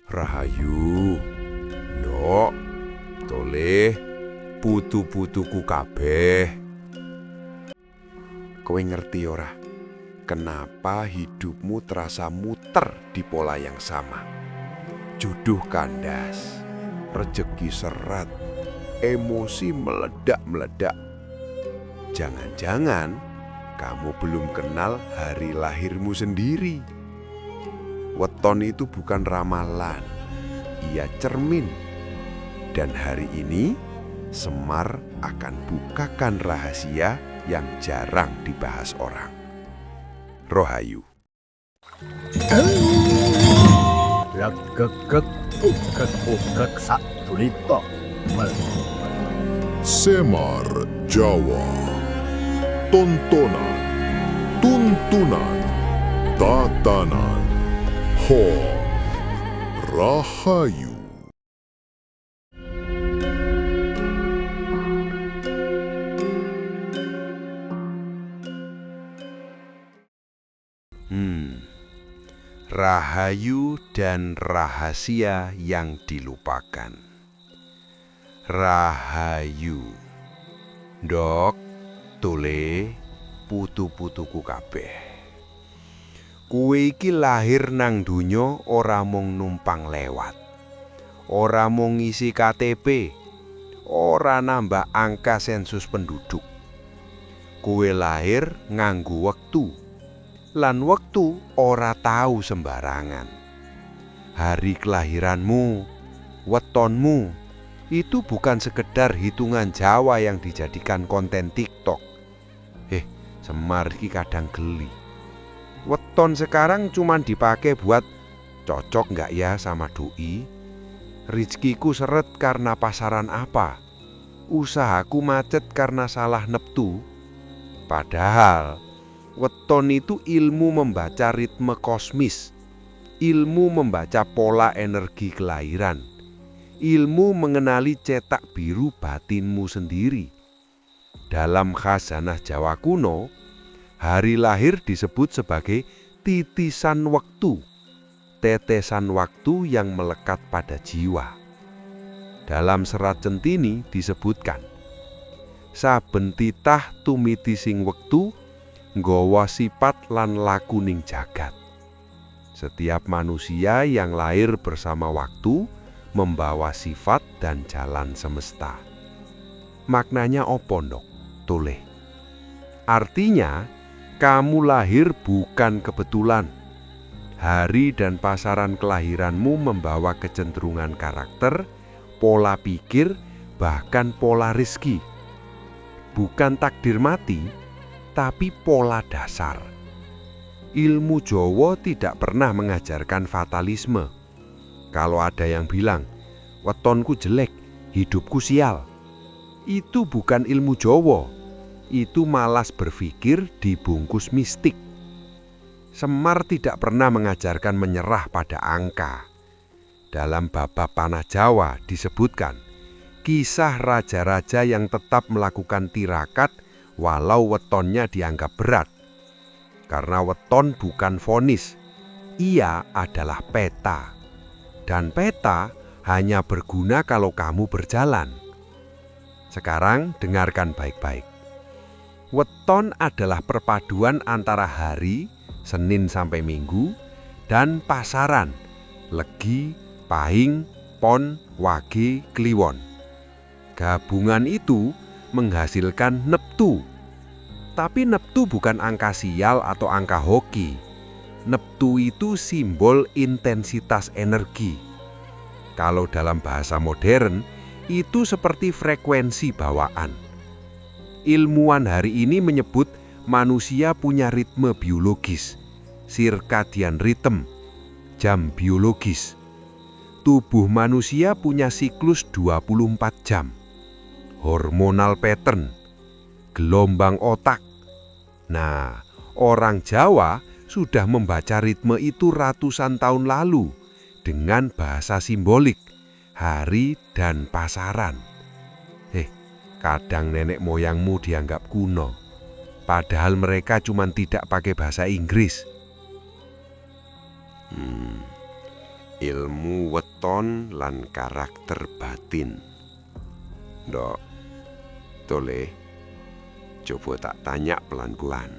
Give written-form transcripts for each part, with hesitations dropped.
Rahayu, ndok, toleh, putu-putuku kabeh. Kowe ngerti ora? Kenapa hidupmu terasa muter di pola yang sama? Jodoh kandas, rejeki seret, emosi meledak-meledak. Jangan-jangan kamu belum kenal hari lahirmu sendiri. Weton itu bukan ramalan, ia cermin. Dan hari ini Semar akan bukakan rahasia yang jarang dibahas orang. Rohayu. Semar Jawa. Tontonan, tuntunan, tatanan. Ho Rahayu. Rahayu dan rahasia yang dilupakan. Rahayu, ndok, tole, putu-putuku kabeh. Kuwe iki lahir nang donya ora mung numpang lewat, ora mung ngisi KTP, ora nambah angka sensus penduduk. Kuwe lahir nganggo wektu, lan wektu ora tahu sembarangan. Hari kelahiranmu, wetonmu, itu bukan sekedar hitungan Jawa yang dijadikan konten TikTok. Semar iki kadang geli. Weton sekarang cuman dipakai buat cocok nggak ya sama doi? Rizkiku seret karena pasaran apa? Usahaku macet karena salah neptu? Padahal weton itu ilmu membaca ritme kosmis, ilmu membaca pola energi kelahiran, ilmu mengenali cetak biru batinmu sendiri. Dalam khazanah Jawa kuno, hari lahir disebut sebagai titisan waktu, tetesan waktu yang melekat pada jiwa. Dalam serat Centini disebutkan, saben titah tumiti sing wektu, nggawa sifat lan laku ning jagat. Setiap manusia yang lahir bersama waktu membawa sifat dan jalan semesta. Maknanya opo ndok, toleh? Artinya, kamu lahir bukan kebetulan. Hari dan pasaran kelahiranmu membawa kecenderungan karakter, pola pikir, bahkan pola rizki. Bukan takdir mati, tapi pola dasar. Ilmu Jawa tidak pernah mengajarkan fatalisme. Kalau ada yang bilang, wetonku jelek, hidupku sial, itu bukan ilmu Jawa. Itu malas berpikir dibungkus mistik. Semar tidak pernah mengajarkan menyerah pada angka. Dalam Baba Panah Jawa disebutkan kisah raja-raja yang tetap melakukan tirakat walau wetonnya dianggap berat. Karena weton bukan vonis, ia adalah peta. Dan peta hanya berguna kalau kamu berjalan. Sekarang dengarkan baik-baik. Weton adalah perpaduan antara hari, Senin sampai Minggu, dan pasaran, Legi, Pahing, Pon, Wage, Kliwon. Gabungan itu menghasilkan neptu. Tapi neptu bukan angka sial atau angka hoki. Neptu itu simbol intensitas energi. Kalau dalam bahasa modern, itu seperti frekuensi bawaan. Ilmuwan hari ini menyebut manusia punya ritme biologis, circadian rhythm, jam biologis. Tubuh manusia punya siklus 24 jam, hormonal pattern, gelombang otak. Nah, orang Jawa sudah membaca ritme itu ratusan tahun lalu dengan bahasa simbolik, hari dan pasaran. Kadang nenek moyangmu dianggap kuno, padahal mereka cuma tidak pakai bahasa Inggris. ilmu weton lan karakter batin. Ndok, tole, coba tak tanya pelan-pelan.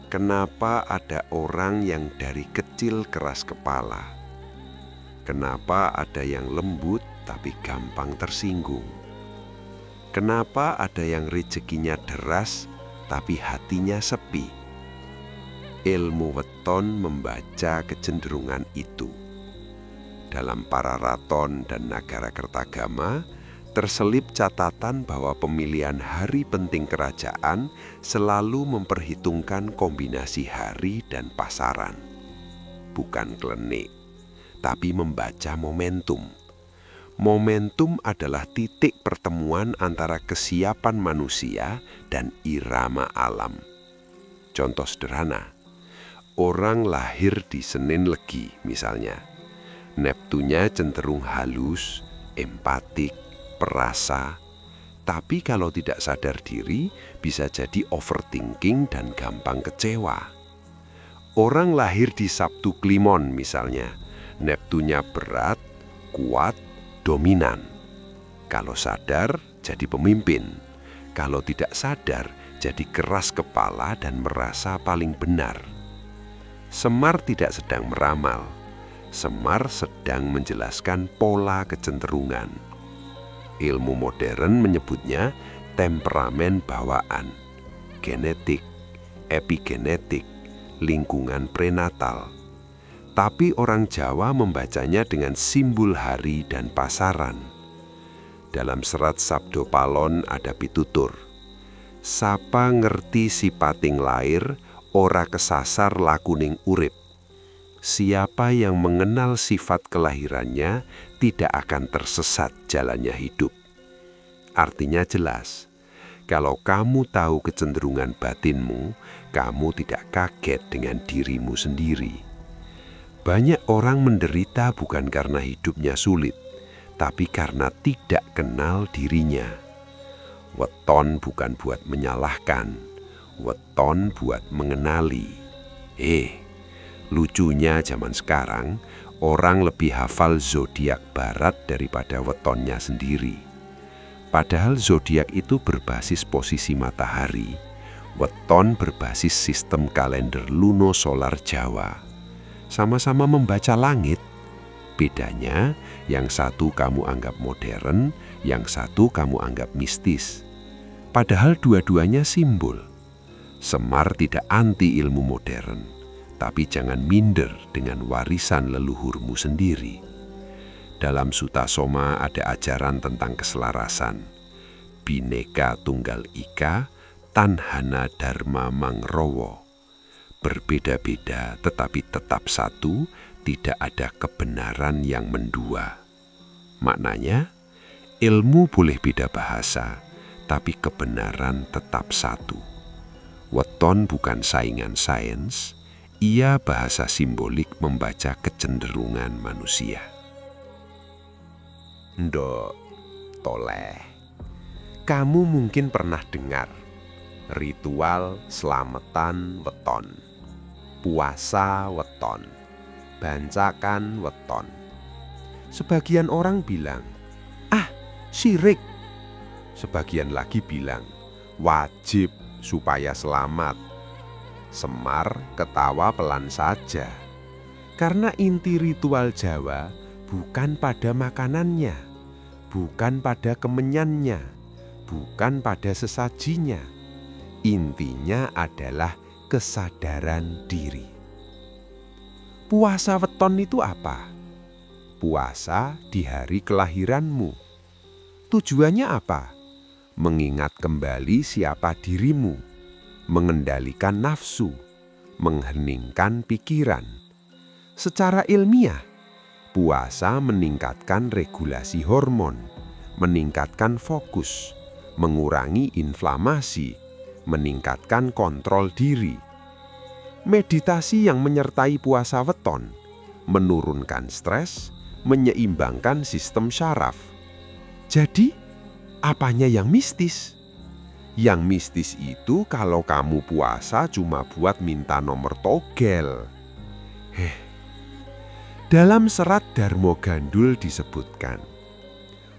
Kenapa ada orang yang dari kecil keras kepala? Kenapa ada yang lembut tapi gampang tersinggung? Kenapa ada yang rezekinya deras tapi hatinya sepi? Ilmu weton membaca kecenderungan itu. Dalam Pararaton dan Nagara Kertagama terselip catatan bahwa pemilihan hari penting kerajaan selalu memperhitungkan kombinasi hari dan pasaran. Bukan klenik, tapi membaca momentum. Momentum adalah titik pertemuan antara kesiapan manusia dan irama alam. Contoh sederhana, orang lahir di Senin Legi misalnya. Neptunnya cenderung halus, empatik, perasa, tapi kalau tidak sadar diri bisa jadi overthinking dan gampang kecewa. Orang lahir di Sabtu Klimon misalnya, Neptunnya berat, kuat, dominan. Kalau sadar jadi pemimpin, kalau tidak sadar jadi keras kepala dan merasa paling benar. Semar tidak sedang meramal, Semar sedang menjelaskan pola kecenderungan. Ilmu modern menyebutnya temperamen bawaan, genetik, epigenetik, lingkungan prenatal. Tapi orang Jawa membacanya dengan simbol hari dan pasaran. Dalam serat Sabdo Palon ada pitutur, sapa ngerti sipating lair, ora kesasar lakuning urip. Siapa yang mengenal sifat kelahirannya tidak akan tersesat jalannya hidup. Artinya jelas, kalau kamu tahu kecenderungan batinmu, kamu tidak kaget dengan dirimu sendiri. Banyak orang menderita bukan karena hidupnya sulit, tapi karena tidak kenal dirinya. Weton bukan buat menyalahkan, weton buat mengenali. Lucunya zaman sekarang, orang lebih hafal zodiak barat daripada wetonnya sendiri. Padahal zodiak itu berbasis posisi matahari, weton berbasis sistem kalender luno-solar Jawa. Sama-sama membaca langit. Bedanya, yang satu kamu anggap modern, yang satu kamu anggap mistis. Padahal dua-duanya simbol. Semar tidak anti ilmu modern, tapi jangan minder dengan warisan leluhurmu sendiri. Dalam Sutasoma ada ajaran tentang keselarasan. Bhineka Tunggal Ika, Tanhana Dharma Mangrowo. Berbeda-beda tetapi tetap satu, tidak ada kebenaran yang mendua. Maknanya, ilmu boleh beda bahasa, tapi kebenaran tetap satu. Weton bukan saingan sains, ia bahasa simbolik membaca kecenderungan manusia. Ndok, toleh, kamu mungkin pernah dengar ritual selamatan weton, puasa weton, bancakan weton. Sebagian orang bilang, syirik. Sebagian lagi bilang, wajib supaya selamat. Semar ketawa pelan saja, karena inti ritual Jawa bukan pada makanannya, bukan pada kemenyannya, bukan pada sesajinya. Intinya adalah kesadaran diri. Puasa weton itu apa? Puasa di hari kelahiranmu. Tujuannya apa? Mengingat kembali siapa dirimu, mengendalikan nafsu, mengheningkan pikiran. Secara ilmiah, puasa meningkatkan regulasi hormon, meningkatkan fokus, mengurangi inflamasi, meningkatkan kontrol diri. Meditasi yang menyertai puasa weton menurunkan stres, menyeimbangkan sistem syaraf. Jadi, apanya yang mistis? Yang mistis itu kalau kamu puasa cuma buat minta nomor togel. Dalam serat Darmo Gandul disebutkan,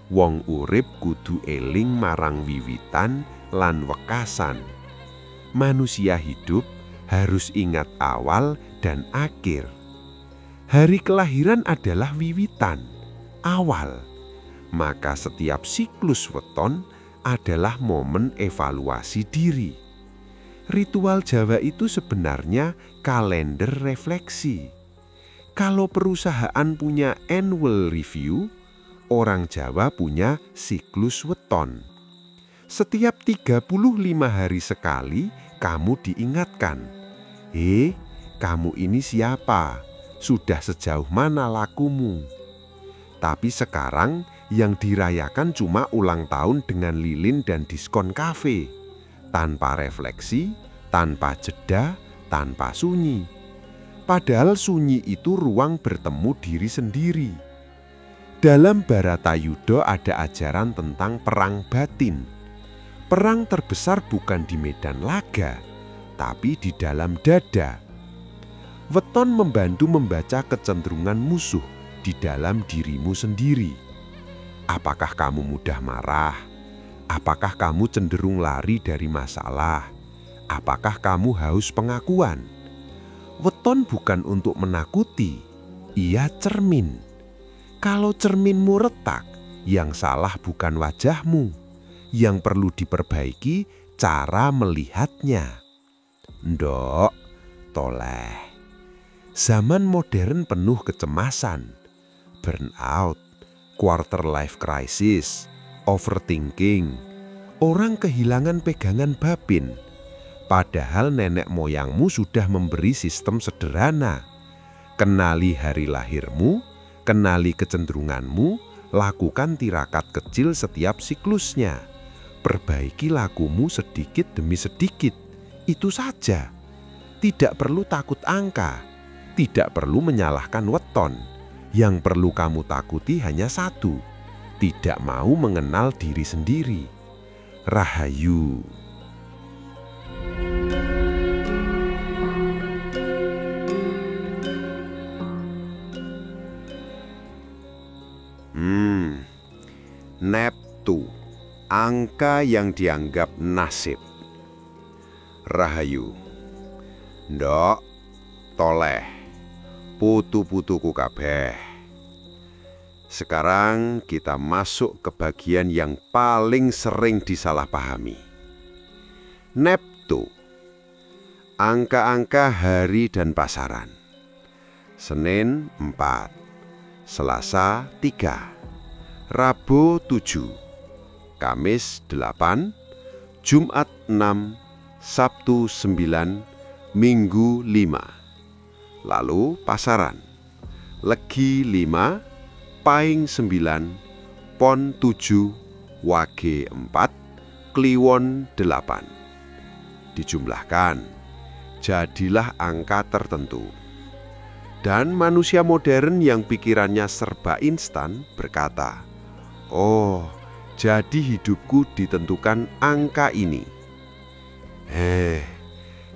wong urip kudu eling marang wiwitan lan wekasan. Manusia hidup harus ingat awal dan akhir. Hari kelahiran adalah wiwitan, awal. Maka setiap siklus weton adalah momen evaluasi diri. Ritual Jawa itu sebenarnya kalender refleksi. Kalau perusahaan punya annual review, orang Jawa punya siklus weton. Setiap 35 hari sekali kamu diingatkan, kamu ini siapa? Sudah sejauh mana lakumu? Tapi sekarang yang dirayakan cuma ulang tahun dengan lilin dan diskon kafe. Tanpa refleksi, tanpa jeda, tanpa sunyi. Padahal sunyi itu ruang bertemu diri sendiri. Dalam Bharatayuda ada ajaran tentang perang batin. Perang terbesar bukan di medan laga, tapi di dalam dada. Weton membantu membaca kecenderungan musuh di dalam dirimu sendiri. Apakah kamu mudah marah? Apakah kamu cenderung lari dari masalah? Apakah kamu haus pengakuan? Weton bukan untuk menakuti, ia cermin. Kalau cerminmu retak, yang salah bukan wajahmu. Yang perlu diperbaiki cara melihatnya. Ndok, toleh. Zaman modern penuh kecemasan, burnout, quarter life crisis, overthinking. Orang kehilangan pegangan babin. Padahal nenek moyangmu sudah memberi sistem sederhana. Kenali hari lahirmu, kenali kecenderunganmu, lakukan tirakat kecil setiap siklusnya. Perbaiki lakumu sedikit demi sedikit. Itu saja. Tidak perlu takut angka, tidak perlu menyalahkan weton. Yang perlu kamu takuti hanya satu, tidak mau mengenal diri sendiri. Rahayu. Neptu, angka yang dianggap nasib. Rahayu. Ndok, toleh, putu-putuku kabeh. Sekarang kita masuk ke bagian yang paling sering disalahpahami. Neptu, angka-angka hari dan pasaran. Senin 4, Selasa 3, Rabu 7, Kamis 8, Jumat 6, Sabtu 9, Minggu 5. Lalu pasaran. Legi 5, Paing 9, Pon 7, Wage 4, Kliwon 8. Dijumlahkan, jadilah angka tertentu. Dan manusia modern yang pikirannya serba instan berkata, oh, jadi hidupku ditentukan angka ini.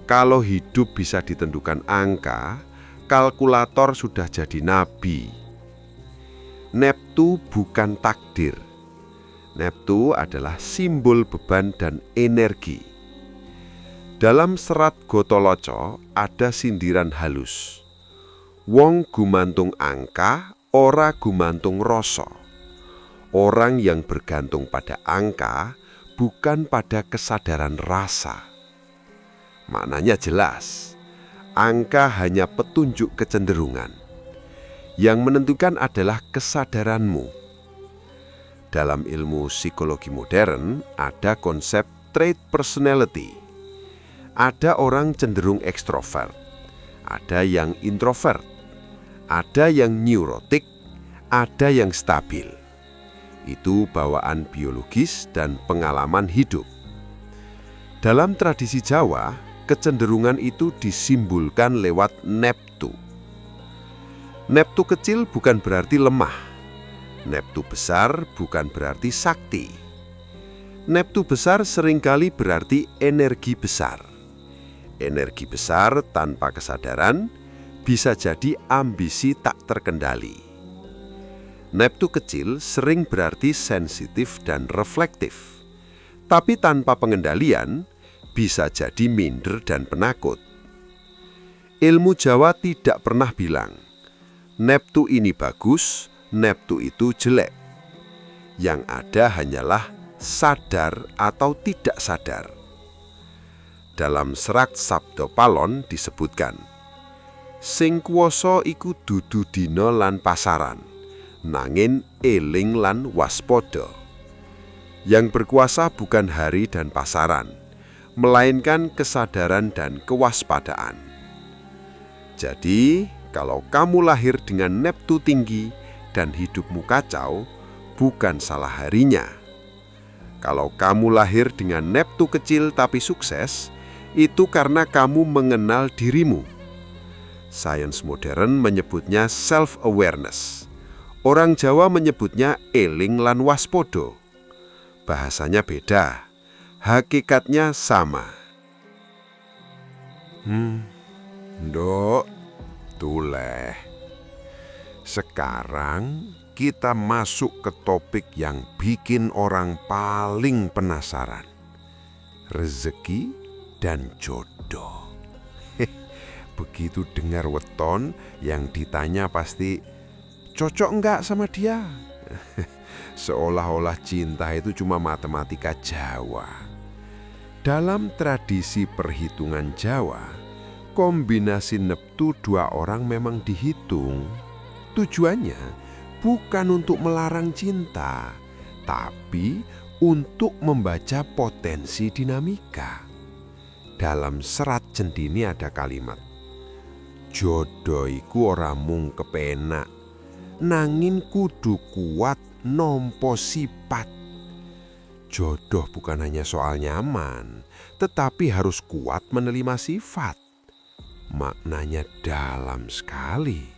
Kalau hidup bisa ditentukan angka, kalkulator sudah jadi nabi. Neptu bukan takdir. Neptu adalah simbol beban dan energi. Dalam serat Gotoloco ada sindiran halus. Wong gumantung angka, ora gumantung rasa. Orang yang bergantung pada angka bukan pada kesadaran rasa. Maknanya jelas, angka hanya petunjuk kecenderungan. Yang menentukan adalah kesadaranmu. Dalam ilmu psikologi modern ada konsep trait personality. Ada orang cenderung ekstrovert, ada yang introvert, ada yang neurotik, ada yang stabil. Itu bawaan biologis dan pengalaman hidup. Dalam tradisi Jawa, kecenderungan itu disimbolkan lewat neptu. Neptu kecil bukan berarti lemah. Neptu besar bukan berarti sakti. Neptu besar seringkali berarti energi besar. Energi besar tanpa kesadaran, bisa jadi ambisi tak terkendali. Neptu kecil sering berarti sensitif dan reflektif, tapi tanpa pengendalian bisa jadi minder dan penakut. Ilmu Jawa tidak pernah bilang, Neptu ini bagus, Neptu itu jelek. Yang ada hanyalah sadar atau tidak sadar. Dalam serat Sabda Palon disebutkan, sing kuwasa iku dudu dina lan pasaran, nanging eling lan waspada. Yang berkuasa bukan hari dan pasaran, melainkan kesadaran dan kewaspadaan. Jadi, kalau kamu lahir dengan Neptu tinggi dan hidupmu kacau, bukan salah harinya. Kalau kamu lahir dengan Neptu kecil tapi sukses, itu karena kamu mengenal dirimu. Sains modern menyebutnya self-awareness. Orang Jawa menyebutnya eling lan waspodo. Bahasanya beda, hakikatnya sama. Nduk, tuleh. Sekarang kita masuk ke topik yang bikin orang paling penasaran. Rezeki dan jodoh. Begitu dengar weton yang ditanya pasti, cocok enggak sama dia? Seolah-olah cinta itu cuma matematika Jawa. Dalam tradisi perhitungan Jawa, kombinasi Neptu dua orang memang dihitung. Tujuannya bukan untuk melarang cinta, tapi untuk membaca potensi dinamika. Dalam serat Cendini ada kalimat, jodoh iku ora mung kepenak, nanging kudu kuat nompo sifat. Jodoh bukan hanya soal nyaman, tetapi harus kuat menerima sifat. Maknanya dalam sekali.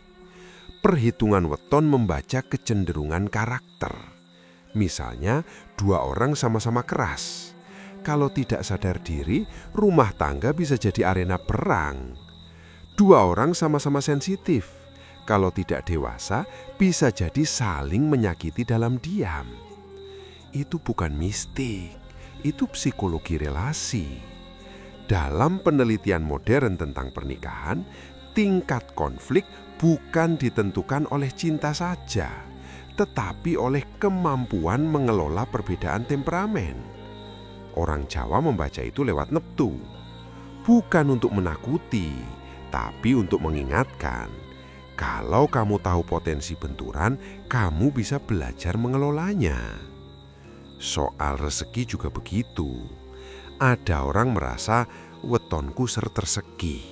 Perhitungan weton membaca kecenderungan karakter. Misalnya, dua orang sama-sama keras. Kalau tidak sadar diri, rumah tangga bisa jadi arena perang. Dua orang sama-sama sensitif. Kalau tidak dewasa, bisa jadi saling menyakiti dalam diam. Itu bukan mistik, itu psikologi relasi. Dalam penelitian modern tentang pernikahan, tingkat konflik bukan ditentukan oleh cinta saja, tetapi oleh kemampuan mengelola perbedaan temperamen. Orang Jawa membaca itu lewat Neptu, bukan untuk menakuti, tapi untuk mengingatkan. Kalau kamu tahu potensi benturan, kamu bisa belajar mengelolanya. Soal rezeki juga begitu. Ada orang merasa wetonku tersegi.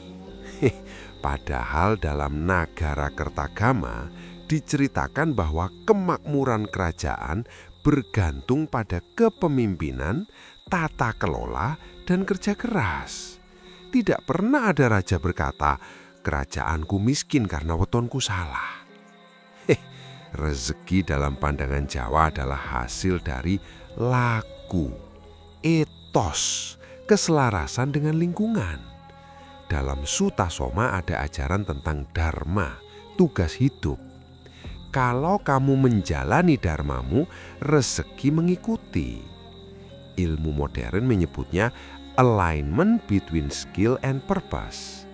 Padahal dalam Nagara Kertagama diceritakan bahwa kemakmuran kerajaan bergantung pada kepemimpinan, tata kelola, dan kerja keras. Tidak pernah ada raja berkata, kerajaanku miskin karena wetonku salah. Rezeki dalam pandangan Jawa adalah hasil dari laku, etos, keselarasan dengan lingkungan. Dalam Suta Soma ada ajaran tentang dharma, tugas hidup. Kalau kamu menjalani dharmamu, rezeki mengikuti. Ilmu modern menyebutnya alignment between skill and purpose.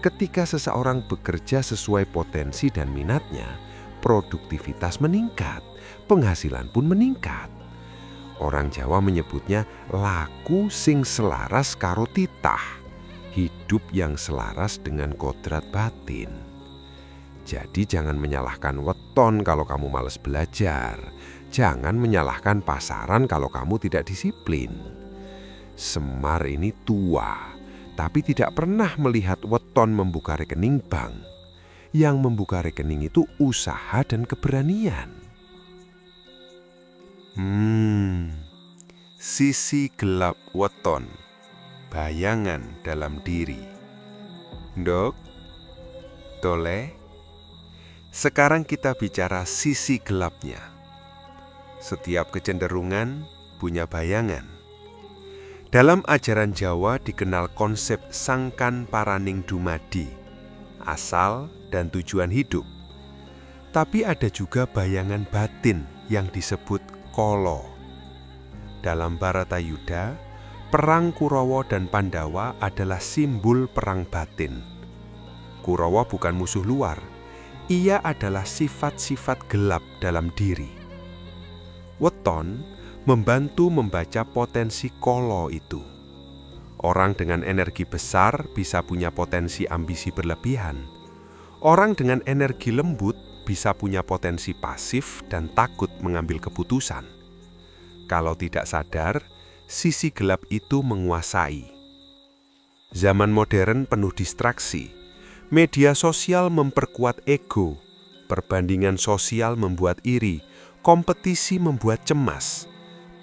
Ketika seseorang bekerja sesuai potensi dan minatnya, produktivitas meningkat, penghasilan pun meningkat. Orang Jawa menyebutnya laku sing selaras karo titah, hidup yang selaras dengan kodrat batin. Jadi jangan menyalahkan weton kalau kamu malas belajar. Jangan menyalahkan pasaran kalau kamu tidak disiplin. Semar ini tua, tapi tidak pernah melihat weton membuka rekening bank. Yang membuka rekening itu usaha dan keberanian. Sisi gelap weton, bayangan dalam diri. Nduk, toleh. Sekarang kita bicara sisi gelapnya. Setiap kecenderungan punya bayangan. Dalam ajaran Jawa dikenal konsep sangkan paraning dumadi asal, dan tujuan hidup. Tapi ada juga bayangan batin yang disebut kala. Dalam Bharatayuddha, perang Kurawa dan Pandawa adalah simbol perang batin. Kurawa bukan musuh luar, ia adalah sifat-sifat gelap dalam diri. Weton membantu membaca potensi kala itu. Orang dengan energi besar bisa punya potensi ambisi berlebihan. Orang dengan energi lembut bisa punya potensi pasif dan takut mengambil keputusan. Kalau tidak sadar, sisi gelap itu menguasai. Zaman modern penuh distraksi. Media sosial memperkuat ego. Perbandingan sosial membuat iri. Kompetisi membuat cemas.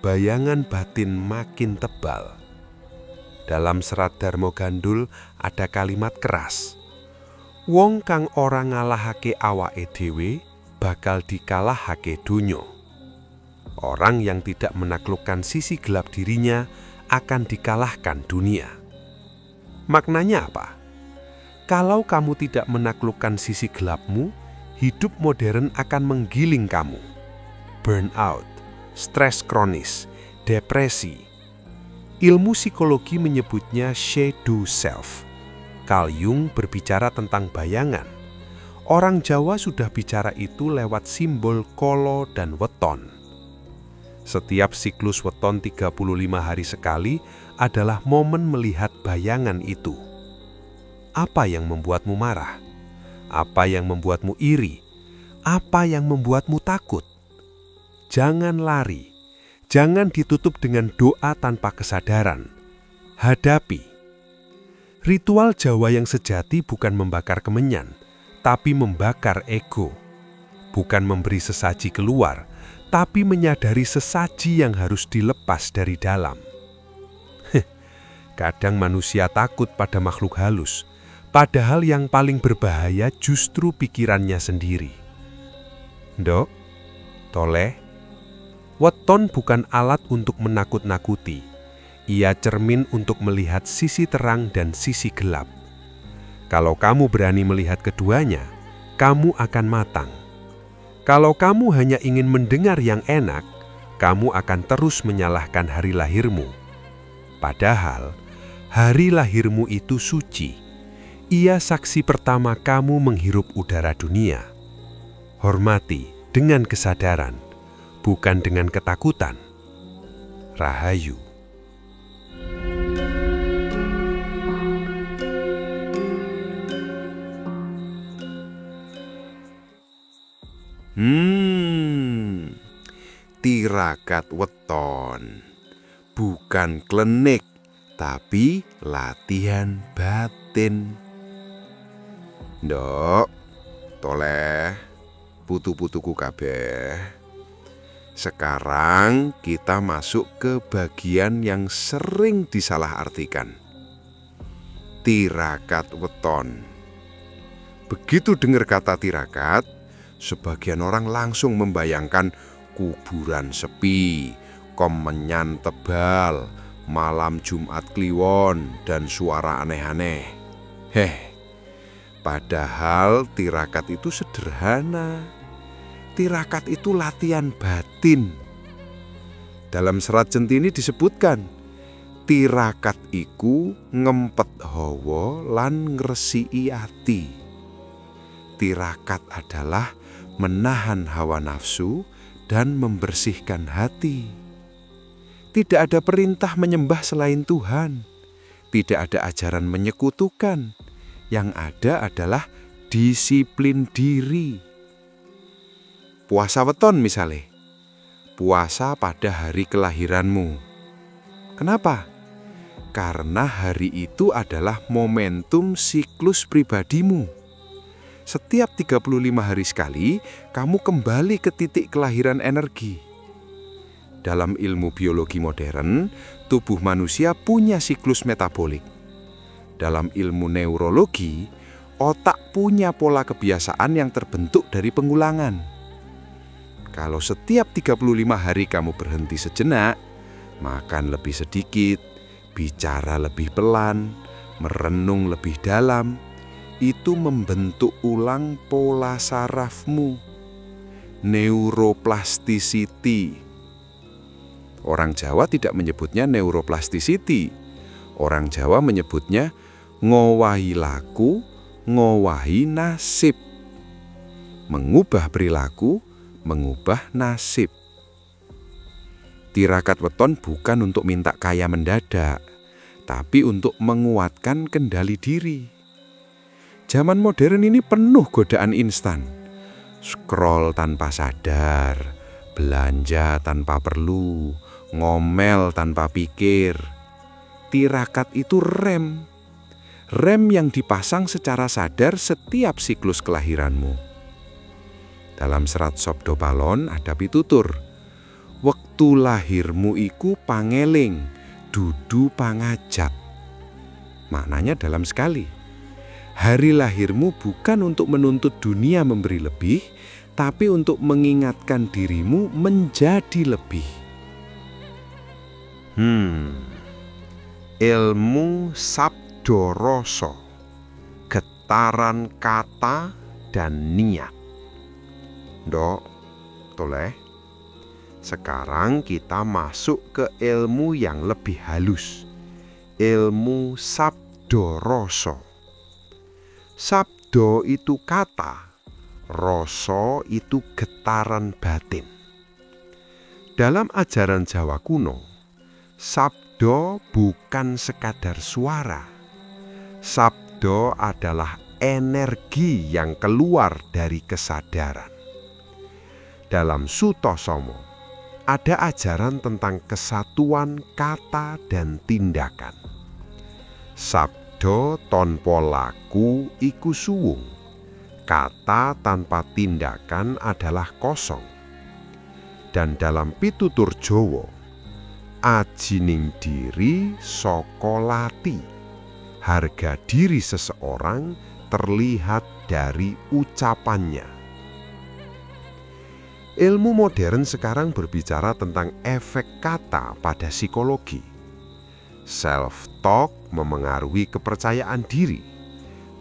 Bayangan batin makin tebal. Dalam serat Darmo Gandul ada kalimat keras. Wong kang ora ngalahake awake dhewe bakal dikalahake donya. Orang yang tidak menaklukkan sisi gelap dirinya akan dikalahkan dunia. Maknanya apa? Kalau kamu tidak menaklukkan sisi gelapmu, hidup modern akan menggiling kamu. Burnout, stres kronis, depresi. Ilmu psikologi menyebutnya shadow self. Carl Jung berbicara tentang bayangan. Orang Jawa sudah bicara itu lewat simbol kala dan weton. Setiap siklus weton 35 hari sekali adalah momen melihat bayangan itu. Apa yang membuatmu marah? Apa yang membuatmu iri? Apa yang membuatmu takut? Jangan lari. Jangan ditutup dengan doa tanpa kesadaran. Hadapi. Ritual Jawa yang sejati bukan membakar kemenyan, tapi membakar ego. Bukan memberi sesaji keluar, tapi menyadari sesaji yang harus dilepas dari dalam. Kadang manusia takut pada makhluk halus, padahal yang paling berbahaya justru pikirannya sendiri. Ndok, toleh, weton bukan alat untuk menakut-nakuti. Ia cermin untuk melihat sisi terang dan sisi gelap. Kalau kamu berani melihat keduanya, kamu akan matang. Kalau kamu hanya ingin mendengar yang enak, kamu akan terus menyalahkan hari lahirmu. Padahal, hari lahirmu itu suci. Ia saksi pertama kamu menghirup udara dunia. Hormati dengan kesadaran, bukan dengan ketakutan. Rahayu. Tirakat weton. Bukan klenik, tapi latihan batin. Ndok, toleh, putu-putuku kabeh. Sekarang kita masuk ke bagian yang sering disalahartikan. Tirakat weton. Begitu dengar kata tirakat, sebagian orang langsung membayangkan kuburan sepi, kemenyan tebal, malam Jumat Kliwon, dan suara aneh-aneh. Padahal tirakat itu sederhana. Tirakat itu latihan batin. Dalam serat Centini disebutkan, tirakat iku ngempet hawa lan ngresiki ati. Tirakat adalah menahan hawa nafsu dan membersihkan hati. Tidak ada perintah menyembah selain Tuhan. Tidak ada ajaran menyekutukan. Yang ada adalah disiplin diri. Puasa weton misalnya. Puasa pada hari kelahiranmu. Kenapa? Karena hari itu adalah momentum siklus pribadimu. Setiap 35 hari sekali, kamu kembali ke titik kelahiran energi. Dalam ilmu biologi modern, tubuh manusia punya siklus metabolik. Dalam ilmu neurologi, otak punya pola kebiasaan yang terbentuk dari pengulangan. Kalau setiap 35 hari kamu berhenti sejenak, makan lebih sedikit, bicara lebih pelan, merenung lebih dalam, itu membentuk ulang pola sarafmu. Neuroplasticity. Orang Jawa tidak menyebutnya neuroplasticity. Orang Jawa menyebutnya ngowahi laku, ngowahi nasib. Mengubah perilaku, mengubah nasib. Tirakat weton bukan untuk minta kaya mendadak, tapi untuk menguatkan kendali diri. Zaman modern ini penuh godaan instan. Scroll tanpa sadar, belanja tanpa perlu, ngomel tanpa pikir. Tirakat itu rem. Rem yang dipasang secara sadar setiap siklus kelahiranmu. Dalam serat Sabda Palon ada pitutur. Wektu lahirmu iku pangeling, dudu pangajap. Maknanya dalam sekali. Hari lahirmu bukan untuk menuntut dunia memberi lebih, tapi untuk mengingatkan dirimu menjadi lebih. Ilmu sabda rasa, getaran kata dan niat. Ndok, toleh. Sekarang kita masuk ke ilmu yang lebih halus. Ilmu sabda rasa. Sabda itu kata, rasa itu getaran batin. Dalam ajaran Jawa kuno, sabda bukan sekadar suara. Sabda adalah energi yang keluar dari kesadaran. Dalam Sutasoma ada ajaran tentang kesatuan kata dan tindakan. Sabda tanpa laku iku suwung. Kata tanpa tindakan adalah kosong. Dan dalam pitutur Jawa, ajining diri saka lati. Harga diri seseorang terlihat dari ucapannya. Ilmu modern sekarang berbicara tentang efek kata pada psikologi. Self-talk memengaruhi kepercayaan diri.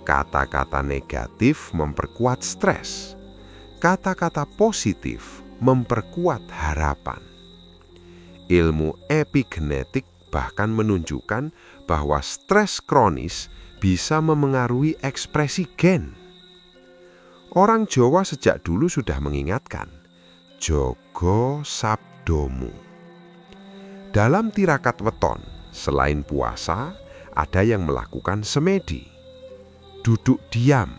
Kata-kata negatif memperkuat stres. Kata-kata positif memperkuat harapan. Ilmu epigenetik bahkan menunjukkan bahwa stres kronis bisa memengaruhi ekspresi gen. Orang Jawa sejak dulu sudah mengingatkan, jaga sabdomu. Dalam tirakat weton, selain puasa, ada yang melakukan semedi. Duduk diam,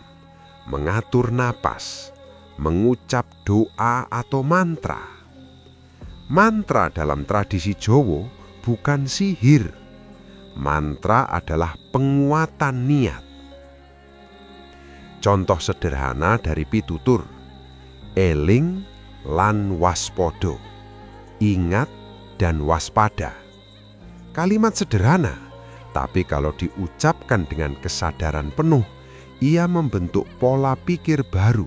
mengatur napas, mengucap doa atau mantra. Mantra dalam tradisi Jawa bukan sihir. Mantra adalah penguatan niat. Contoh sederhana dari pitutur, eling lan waspodo, ingat dan waspada. Kalimat sederhana, tapi kalau diucapkan dengan kesadaran penuh, ia membentuk pola pikir baru.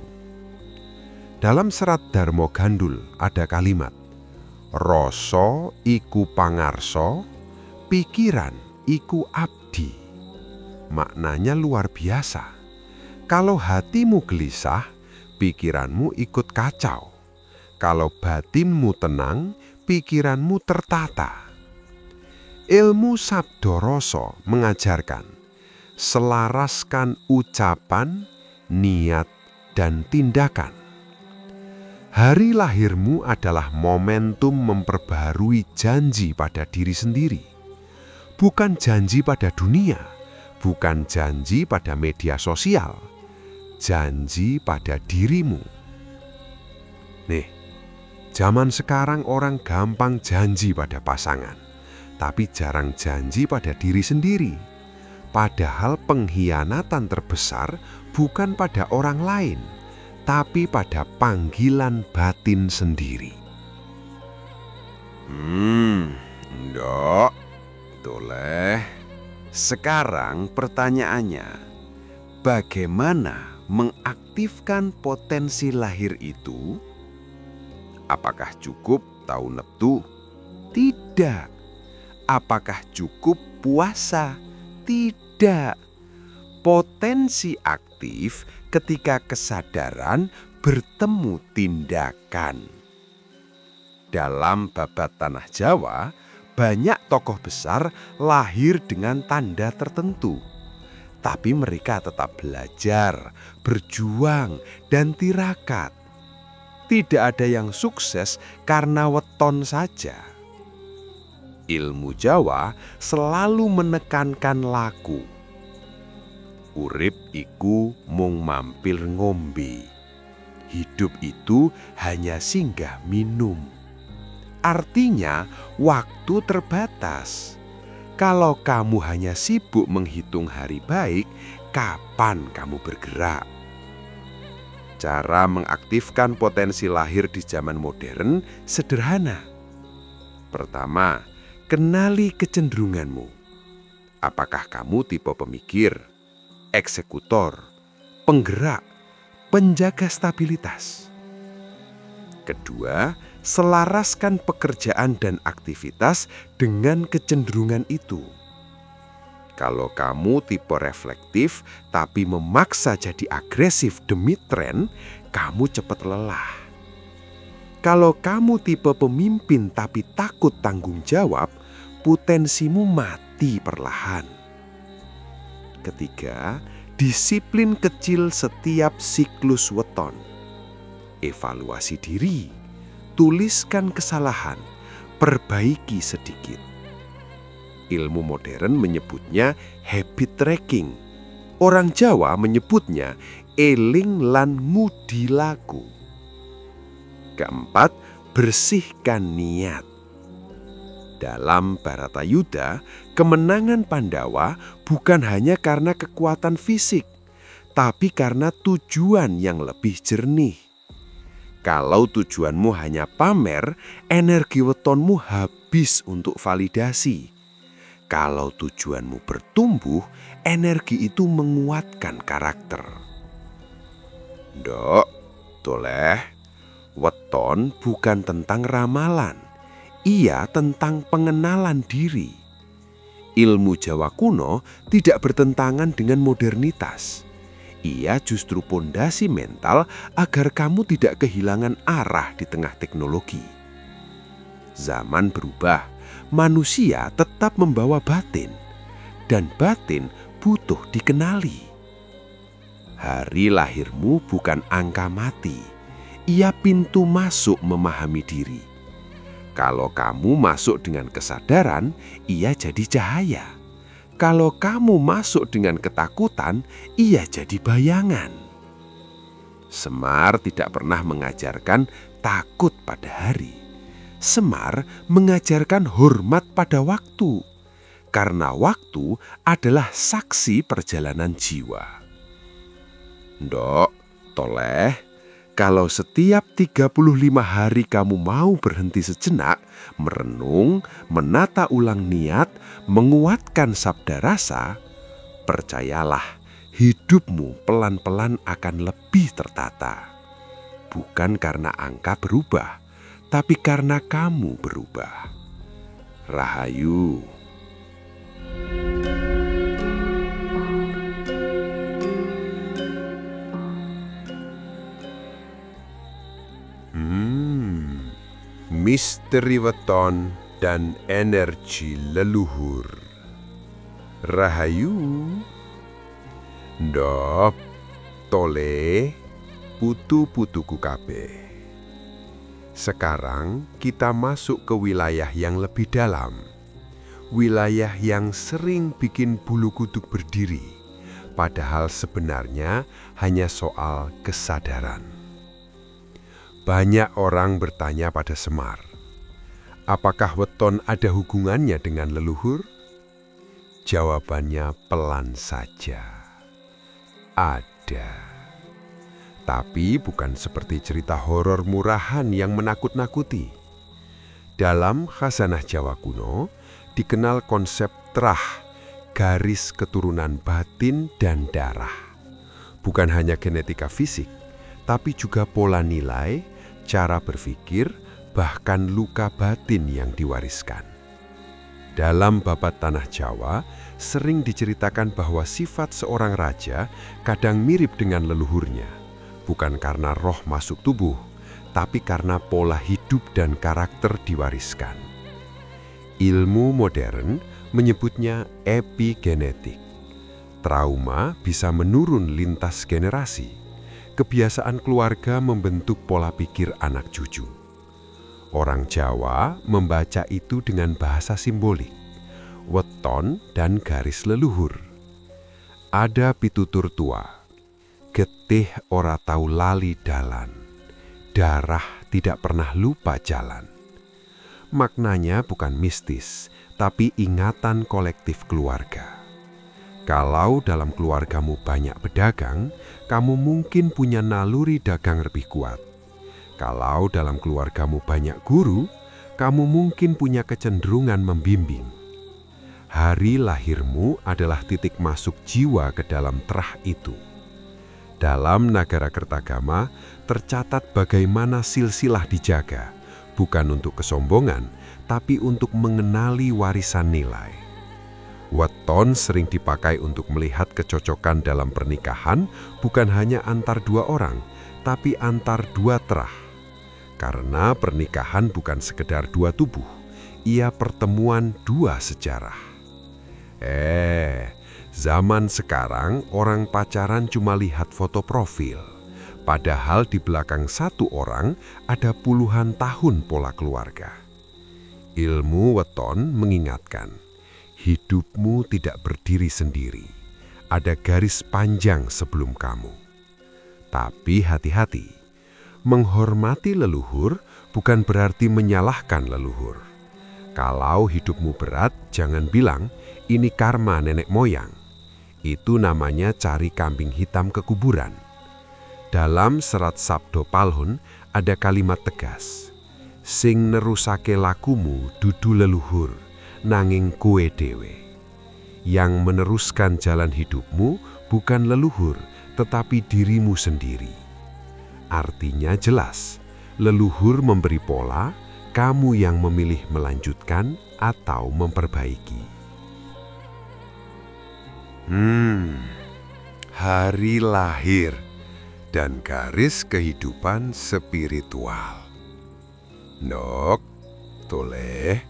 Dalam serat Dharma Gandul ada kalimat, rasa iku pangarsa, pikiran iku abdi. Maknanya luar biasa. Kalau hatimu gelisah, pikiranmu ikut kacau. Kalau batinmu tenang, pikiranmu tertata. Ilmu sabda rasa mengajarkan, selaraskan ucapan, niat, dan tindakan. Hari lahirmu adalah momentum memperbaharui janji pada diri sendiri. Bukan janji pada dunia, bukan janji pada media sosial, janji pada dirimu. Nih, zaman sekarang orang gampang janji pada pasangan, tapi jarang janji pada diri sendiri. Padahal pengkhianatan terbesar bukan pada orang lain, tapi pada panggilan batin sendiri. Ndok, toleh. Sekarang pertanyaannya, bagaimana mengaktifkan potensi lahir itu? Apakah cukup tahu neptu? Tidak. Apakah cukup puasa? Tidak. Potensi aktif ketika kesadaran bertemu tindakan. Dalam babat tanah Jawa, banyak tokoh besar lahir dengan tanda tertentu. Tapi mereka tetap belajar, berjuang, dan tirakat. Tidak ada yang sukses karena weton saja. Ilmu Jawa selalu menekankan laku. Urip iku mung mampir ngombe. Hidup itu hanya singgah minum. Artinya waktu terbatas. Kalau kamu hanya sibuk menghitung hari baik, kapan kamu bergerak? Cara mengaktifkan potensi lahir di zaman modern sederhana. Pertama, kenali kecenderunganmu. Apakah kamu tipe pemikir, eksekutor, penggerak, penjaga stabilitas? Kedua, selaraskan pekerjaan dan aktivitas dengan kecenderungan itu. Kalau kamu tipe reflektif tapi memaksa jadi agresif demi tren, kamu cepat lelah. Kalau kamu tipe pemimpin tapi takut tanggung jawab, potensimu mati perlahan. Ketiga, disiplin kecil setiap siklus weton. Evaluasi diri, tuliskan kesalahan, perbaiki sedikit. Ilmu modern menyebutnya habit tracking. Orang Jawa menyebutnya eling lan ngudi laku. Keempat, bersihkan niat. Dalam Bharatayuddha, kemenangan Pandawa bukan hanya karena kekuatan fisik, tapi karena tujuan yang lebih jernih. Kalau tujuanmu hanya pamer, energi wetonmu habis untuk validasi. Kalau tujuanmu bertumbuh, energi itu menguatkan karakter. Ndok, toleh, weton bukan tentang ramalan. Ia tentang pengenalan diri. Ilmu Jawa kuno tidak bertentangan dengan modernitas. Ia justru pondasi mental agar kamu tidak kehilangan arah di tengah teknologi. Zaman berubah, manusia tetap membawa batin, dan batin butuh dikenali. Hari lahirmu bukan angka mati, ia pintu masuk memahami diri. Kalau kamu masuk dengan kesadaran, ia jadi cahaya. Kalau kamu masuk dengan ketakutan, ia jadi bayangan. Semar tidak pernah mengajarkan takut pada hari. Semar mengajarkan hormat pada waktu. Karena waktu adalah saksi perjalanan jiwa. Ndok, toleh, kalau setiap 35 hari kamu mau berhenti sejenak, merenung, menata ulang niat, menguatkan sabda rasa, percayalah, hidupmu pelan-pelan akan lebih tertata. Bukan karena angka berubah, tapi karena kamu berubah. Rahayu. Misteri weton dan energi leluhur. Rahayu. Ndop, tole, putu-putuku kabeh. Sekarang kita masuk ke wilayah yang lebih dalam. Wilayah yang sering bikin bulu kuduk berdiri, padahal sebenarnya hanya soal kesadaran. Banyak orang bertanya pada Semar, apakah weton ada hubungannya dengan leluhur? Jawabannya pelan saja. Ada. Tapi bukan seperti cerita horor murahan yang menakut-nakuti. Dalam khazanah Jawa kuno, dikenal konsep trah, garis keturunan batin dan darah. Bukan hanya genetika fisik, tapi juga pola nilai, cara berpikir, bahkan luka batin yang diwariskan. Dalam babat tanah Jawa, sering diceritakan bahwa sifat seorang raja kadang mirip dengan leluhurnya, bukan karena roh masuk tubuh, tapi karena pola hidup dan karakter diwariskan. Ilmu modern menyebutnya epigenetik. Trauma bisa menurun lintas generasi. Kebiasaan keluarga membentuk pola pikir anak cucu. Orang Jawa membaca itu dengan bahasa simbolik, weton dan garis leluhur. Ada pitutur tua, getih ora tau lali dalan, darah tidak pernah lupa jalan. Maknanya bukan mistis, tapi ingatan kolektif keluarga. Kalau dalam keluargamu banyak pedagang, kamu mungkin punya naluri dagang lebih kuat. Kalau dalam keluargamu banyak guru, kamu mungkin punya kecenderungan membimbing. Hari lahirmu adalah titik masuk jiwa ke dalam terah itu. Dalam Nagarakertagama tercatat bagaimana silsilah dijaga, bukan untuk kesombongan, tapi untuk mengenali warisan nilai. Weton sering dipakai untuk melihat kecocokan dalam pernikahan, bukan hanya antar dua orang, tapi antar dua terah. Karena pernikahan bukan sekedar dua tubuh, ia pertemuan dua sejarah. Zaman sekarang orang pacaran cuma lihat foto profil, padahal di belakang satu orang ada puluhan tahun pola keluarga. Ilmu weton mengingatkan, hidupmu tidak berdiri sendiri, ada garis panjang sebelum kamu. Tapi hati-hati, menghormati leluhur bukan berarti menyalahkan leluhur. Kalau hidupmu berat, jangan bilang, ini karma nenek moyang. Itu namanya cari kambing hitam ke kuburan. Dalam serat Sabdo Palhun ada kalimat tegas, sing nerusake lakumu dudu leluhur, nanging kowe dhewe. Yang meneruskan jalan hidupmu bukan leluhur, tetapi dirimu sendiri. Artinya jelas, leluhur memberi pola, kamu yang memilih melanjutkan atau memperbaiki. Hari lahir dan garis kehidupan spiritual. Nok, toleh.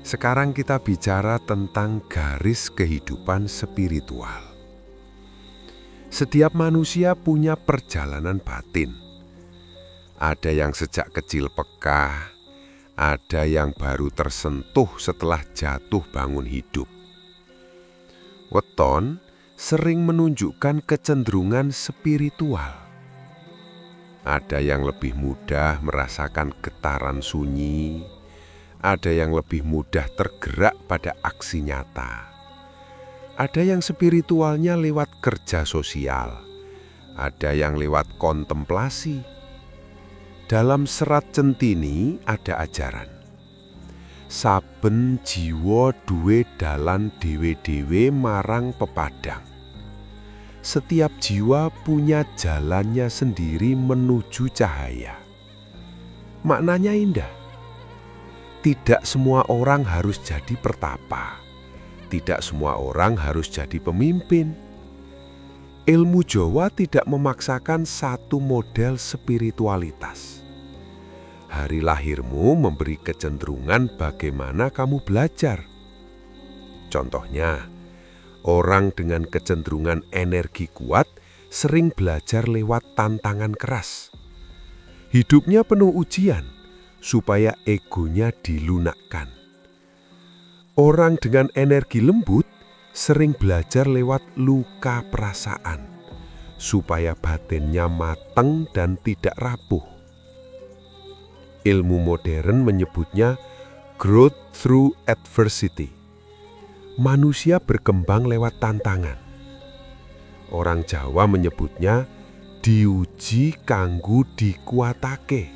Sekarang kita bicara tentang garis kehidupan spiritual. Setiap manusia punya perjalanan batin. Ada yang sejak kecil peka, ada yang baru tersentuh setelah jatuh bangun hidup. Weton sering menunjukkan kecenderungan spiritual. Ada yang lebih mudah merasakan getaran sunyi, ada yang lebih mudah tergerak pada aksi nyata. Ada yang spiritualnya lewat kerja sosial, ada yang lewat kontemplasi. Dalam serat Centini ada ajaran, saben jiwa duwe dalan dewe-dewe marang pepadang. Setiap jiwa punya jalannya sendiri menuju cahaya. Maknanya indah. Tidak semua orang harus jadi pertapa. Tidak semua orang harus jadi pemimpin. Ilmu Jawa tidak memaksakan satu model spiritualitas. Hari lahirmu memberi kecenderungan bagaimana kamu belajar. Contohnya, orang dengan kecenderungan energi kuat sering belajar lewat tantangan keras. Hidupnya penuh ujian supaya egonya dilunakkan. Orang dengan energi lembut sering belajar lewat luka perasaan, supaya batinnya matang dan tidak rapuh. Ilmu modern menyebutnya growth through adversity. Manusia berkembang lewat tantangan. Orang Jawa menyebutnya diuji kanggo dikuatake,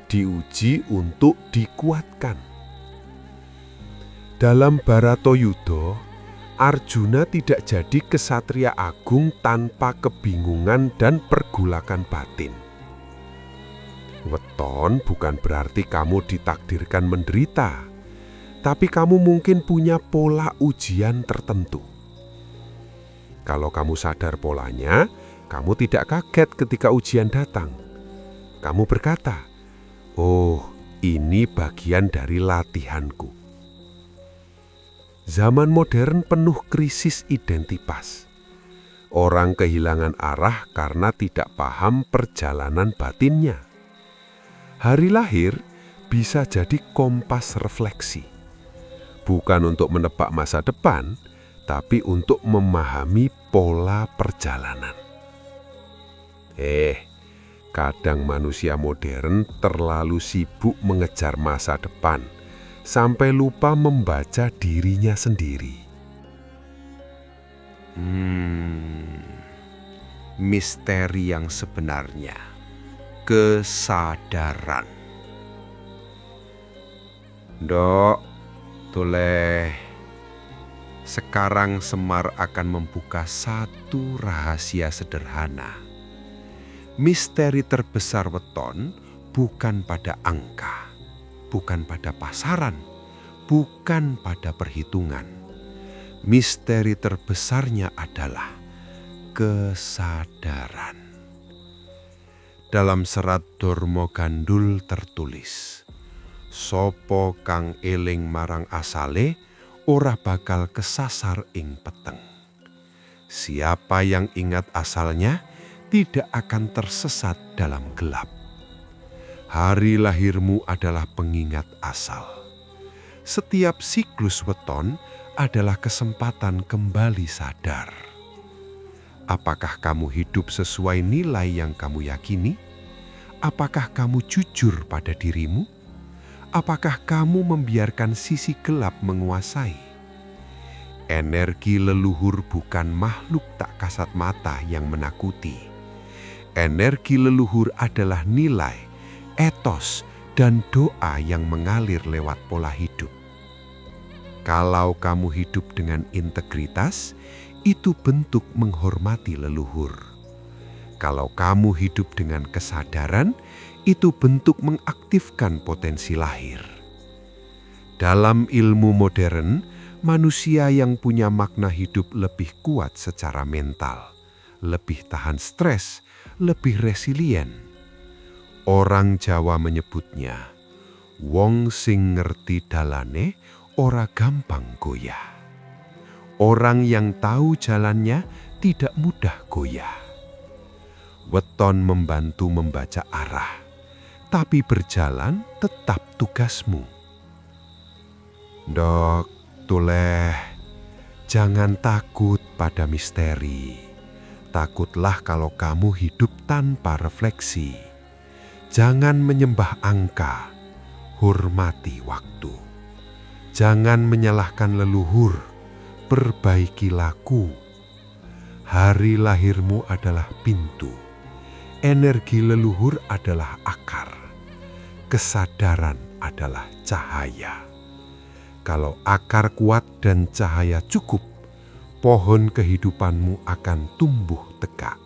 diuji untuk dikuatkan. Dalam Baratayuda, Arjuna tidak jadi kesatria agung tanpa kebingungan dan pergulakan batin. Weton bukan berarti kamu ditakdirkan menderita, tapi kamu mungkin punya pola ujian tertentu. Kalau kamu sadar polanya, kamu tidak kaget ketika ujian datang. Kamu berkata, "Oh, ini bagian dari latihanku." Zaman modern penuh krisis identitas. Orang kehilangan arah karena tidak paham perjalanan batinnya. Hari lahir bisa jadi kompas refleksi. Bukan untuk menebak masa depan, tapi untuk memahami pola perjalanan. Kadang manusia modern terlalu sibuk mengejar masa depan, sampai lupa membaca dirinya sendiri. Misteri yang sebenarnya, kesadaran. Dok, toleh. Sekarang Semar akan membuka satu rahasia sederhana. Misteri terbesar weton bukan pada angka, bukan pada pasaran, bukan pada perhitungan. Misteri terbesarnya adalah kesadaran. Dalam serat Dormo Gandul tertulis, "Sopo kang eling marang asale, ora bakal kesasar ing peteng. Siapa yang ingat asalnya, tidak akan tersesat dalam gelap." Hari lahirmu adalah pengingat asal. Setiap siklus weton adalah kesempatan kembali sadar. Apakah kamu hidup sesuai nilai yang kamu yakini? Apakah kamu jujur pada dirimu? Apakah kamu membiarkan sisi gelap menguasai? Energi leluhur bukan makhluk tak kasat mata yang menakuti. Energi leluhur adalah nilai, etos, dan doa yang mengalir lewat pola hidup. Kalau kamu hidup dengan integritas, itu bentuk menghormati leluhur. Kalau kamu hidup dengan kesadaran, itu bentuk mengaktifkan potensi lahir. Dalam ilmu modern, manusia yang punya makna hidup lebih kuat secara mental, lebih tahan stres, lebih resilien. Orang Jawa menyebutnya, "Wong sing ngerti dalane ora gampang goyah." Orang yang tahu jalannya tidak mudah goyah. Weton membantu membaca arah, tapi berjalan tetap tugasmu. Dok, toleh, jangan takut pada misteri. Takutlah kalau kamu hidup tanpa refleksi. Jangan menyembah angka, hormati waktu. Jangan menyalahkan leluhur, perbaiki laku. Hari lahirmu adalah pintu. Energi leluhur adalah akar. Kesadaran adalah cahaya. Kalau akar kuat dan cahaya cukup, pohon kehidupanmu akan tumbuh tegak.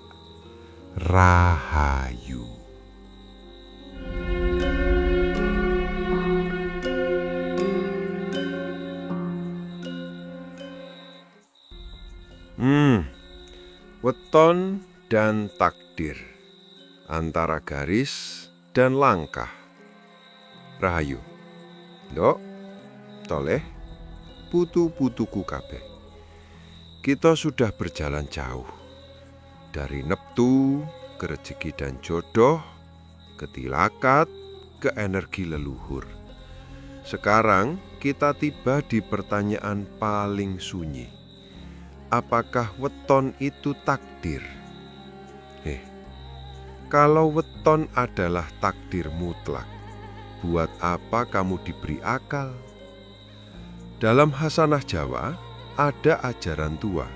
Rahayu. Weton dan takdir, antara garis dan langkah. Rahayu. Dok, toleh, putu-putuku kabeh. Kita sudah berjalan jauh. Dari neptu ke rezeki dan jodoh, ke tilakat, ke energi leluhur. Sekarang kita tiba di pertanyaan paling sunyi. Apakah weton itu takdir? Kalau weton adalah takdir mutlak, buat apa kamu diberi akal? Dalam Hasanah Jawa ada ajaran tua.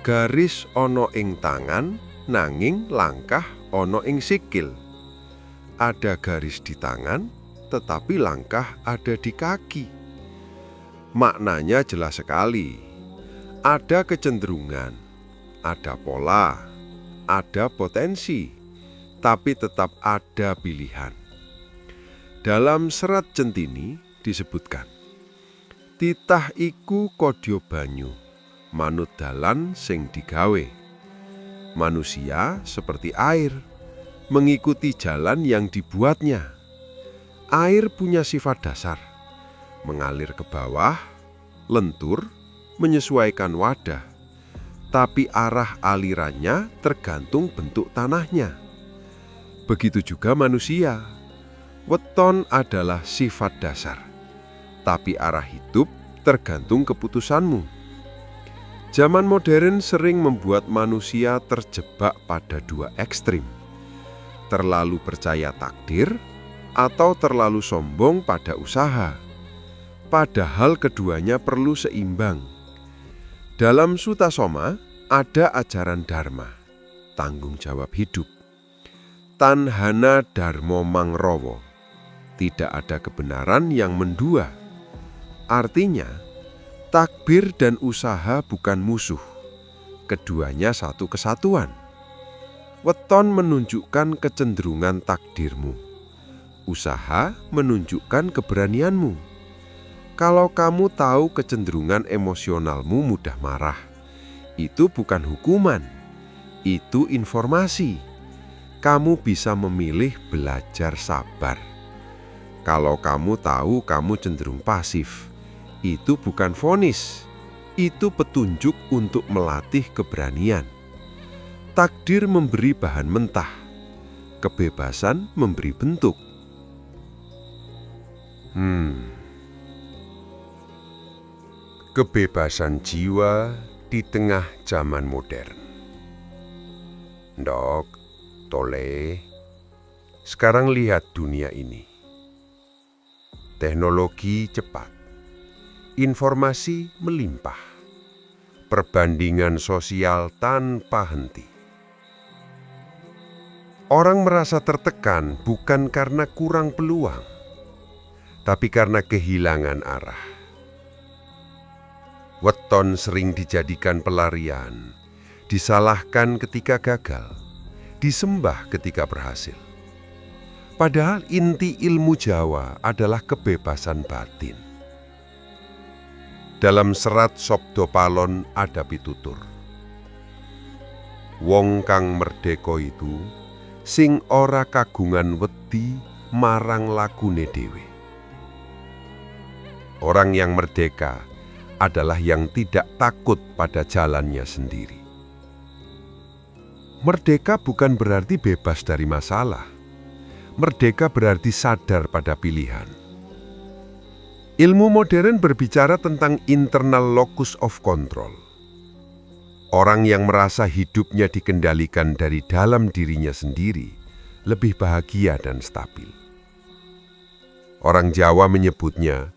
Garis ono ing tangan, nanging langkah ono ing sikil. Ada garis di tangan, tetapi langkah ada di kaki. Maknanya jelas sekali. Ada kecenderungan, ada pola, ada potensi, tapi tetap ada pilihan. Dalam serat Centini disebutkan, Titah iku kodya banyu, manut dalan sing digawe. Manusia seperti air, mengikuti jalan yang dibuatnya. Air punya sifat dasar, mengalir ke bawah, lentur, menyesuaikan wadah. Tapi arah alirannya tergantung bentuk tanahnya. Begitu juga manusia. Weton adalah sifat dasar, tapi arah hidup tergantung keputusanmu. Zaman modern sering membuat manusia terjebak pada dua ekstrim. Terlalu percaya takdir atau terlalu sombong pada usaha. Padahal keduanya perlu seimbang. Dalam Sutasoma ada ajaran dharma, tanggung jawab hidup. Tanhana dharmo mangrowo, tidak ada kebenaran yang mendua. Artinya, takbir dan usaha bukan musuh. Keduanya satu kesatuan. Weton menunjukkan kecenderungan takdirmu. Usaha menunjukkan keberanianmu. Kalau kamu tahu kecenderungan emosionalmu mudah marah, itu bukan hukuman, itu informasi. Kamu bisa memilih belajar sabar. Kalau kamu tahu kamu cenderung pasif, itu bukan vonis, itu petunjuk untuk melatih keberanian. Takdir memberi bahan mentah, kebebasan memberi bentuk. Kebebasan jiwa di tengah zaman modern. Ndok, Tole, sekarang lihat dunia ini. Teknologi cepat, informasi melimpah, perbandingan sosial tanpa henti. Orang merasa tertekan bukan karena kurang peluang, tapi karena kehilangan arah. Weton sering dijadikan pelarian, disalahkan ketika gagal, disembah ketika berhasil. Padahal inti ilmu Jawa adalah kebebasan batin. Dalam serat Sabda Palon ada pitutur. Wong kang merdeka itu sing ora kagungan wedi marang lakune dhewe. Orang yang merdeka adalah yang tidak takut pada jalannya sendiri. Merdeka bukan berarti bebas dari masalah. Merdeka berarti sadar pada pilihan. Ilmu modern berbicara tentang internal locus of control. Orang yang merasa hidupnya dikendalikan dari dalam dirinya sendiri lebih bahagia dan stabil. Orang Jawa menyebutnya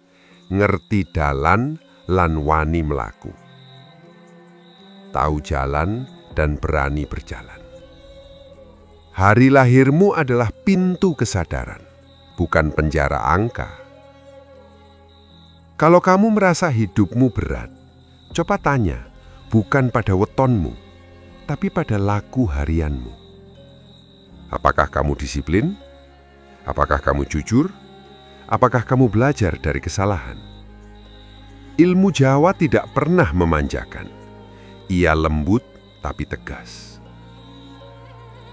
ngerti dalan lan wani melaku. Tahu jalan dan berani berjalan. Hari lahirmu adalah pintu kesadaran, bukan penjara angka. Kalau kamu merasa hidupmu berat, coba tanya, bukan pada wetonmu, tapi pada laku harianmu. Apakah kamu disiplin? Apakah kamu jujur? Apakah kamu belajar dari kesalahan? Ilmu Jawa tidak pernah memanjakan. Ia lembut tapi tegas.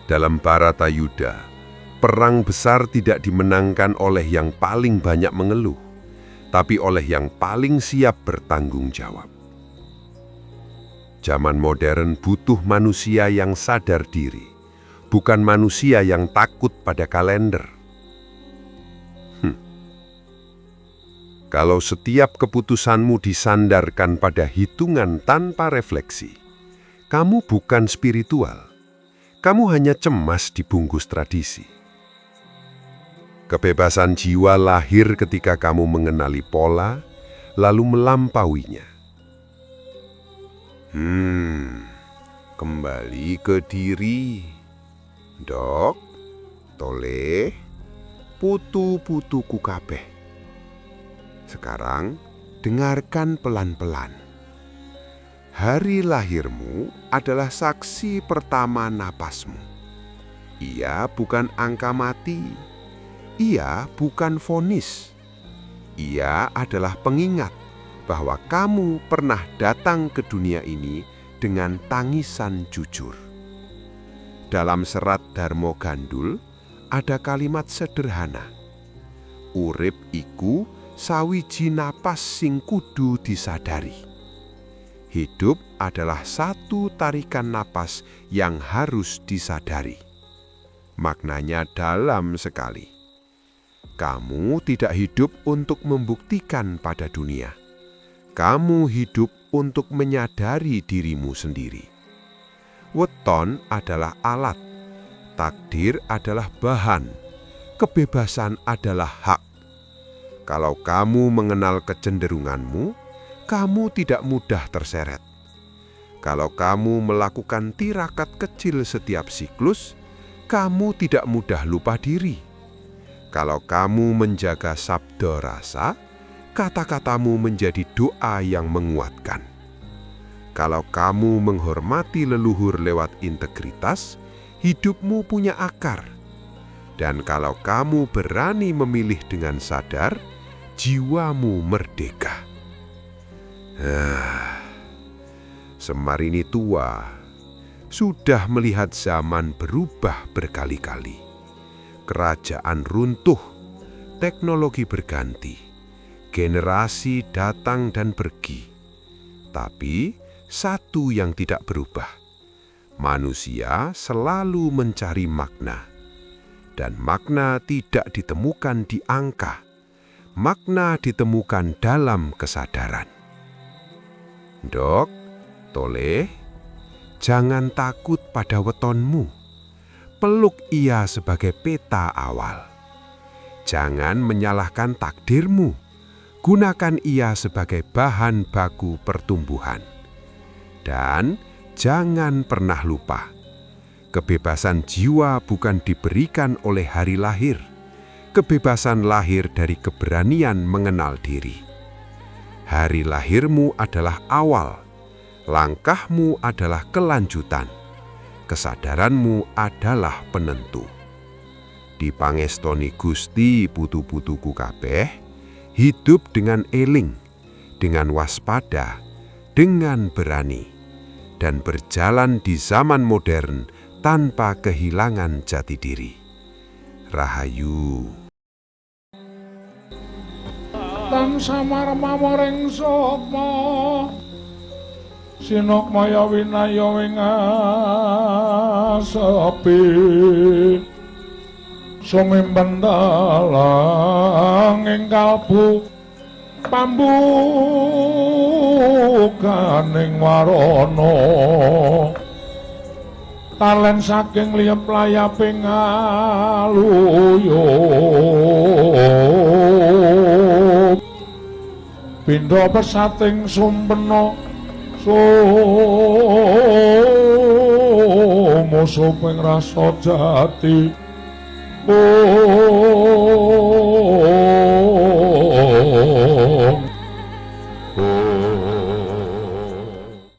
Dalam Bharatayuddha, perang besar tidak dimenangkan oleh yang paling banyak mengeluh, tapi oleh yang paling siap bertanggung jawab. Zaman modern butuh manusia yang sadar diri, bukan manusia yang takut pada kalender. Kalau setiap keputusanmu disandarkan pada hitungan tanpa refleksi, kamu bukan spiritual. Kamu hanya cemas dibungkus tradisi. Kebebasan jiwa lahir ketika kamu mengenali pola, lalu melampauinya. Kembali ke diri. Dok, Tole, putu-putuku kabeh. Sekarang dengarkan pelan-pelan. Hari lahirmu adalah saksi pertama napasmu. Ia bukan angka mati. Ia bukan vonis. Ia adalah pengingat bahwa kamu pernah datang ke dunia ini dengan tangisan jujur. Dalam serat Darmo Gandul ada kalimat sederhana. Urip iku sawiji napas sing kudu disadari. Hidup adalah satu tarikan napas yang harus disadari. Maknanya dalam sekali. Kamu tidak hidup untuk membuktikan pada dunia. Kamu hidup untuk menyadari dirimu sendiri. Weton adalah alat, takdir adalah bahan, kebebasan adalah hak. Kalau kamu mengenal kecenderunganmu, kamu tidak mudah terseret. Kalau kamu melakukan tirakat kecil setiap siklus, kamu tidak mudah lupa diri. Kalau kamu menjaga sabda rasa, kata-katamu menjadi doa yang menguatkan. Kalau kamu menghormati leluhur lewat integritas, hidupmu punya akar. Dan kalau kamu berani memilih dengan sadar, jiwamu merdeka. Semarini tua sudah melihat zaman berubah berkali-kali. Kerajaan runtuh, teknologi berganti, generasi datang dan pergi. Tapi satu yang tidak berubah, manusia selalu mencari makna. Dan makna tidak ditemukan di angka, makna ditemukan dalam kesadaran. Dok, Toleh, jangan takut pada wetonmu. Peluk ia sebagai peta awal. Jangan menyalahkan takdirmu. Gunakan ia sebagai bahan baku pertumbuhan. Dan jangan pernah lupa, kebebasan jiwa bukan diberikan oleh hari lahir. Kebebasan lahir dari keberanian mengenal diri. Hari lahirmu adalah awal. Langkahmu adalah kelanjutan. Kesadaranmu adalah penentu. Dipangestoni Gusti putu-putuku kabeh, hidup dengan eling, dengan waspada, dengan berani, dan berjalan di zaman modern tanpa kehilangan jati diri. Rahayu. Tan samar mamoring sapa sinok maya winaya wing asepi sumimpen dalang ing kalbu pambukaning warana talen saking liyep layaping aluyup pindha pesating sumpena sumosoping rasa jati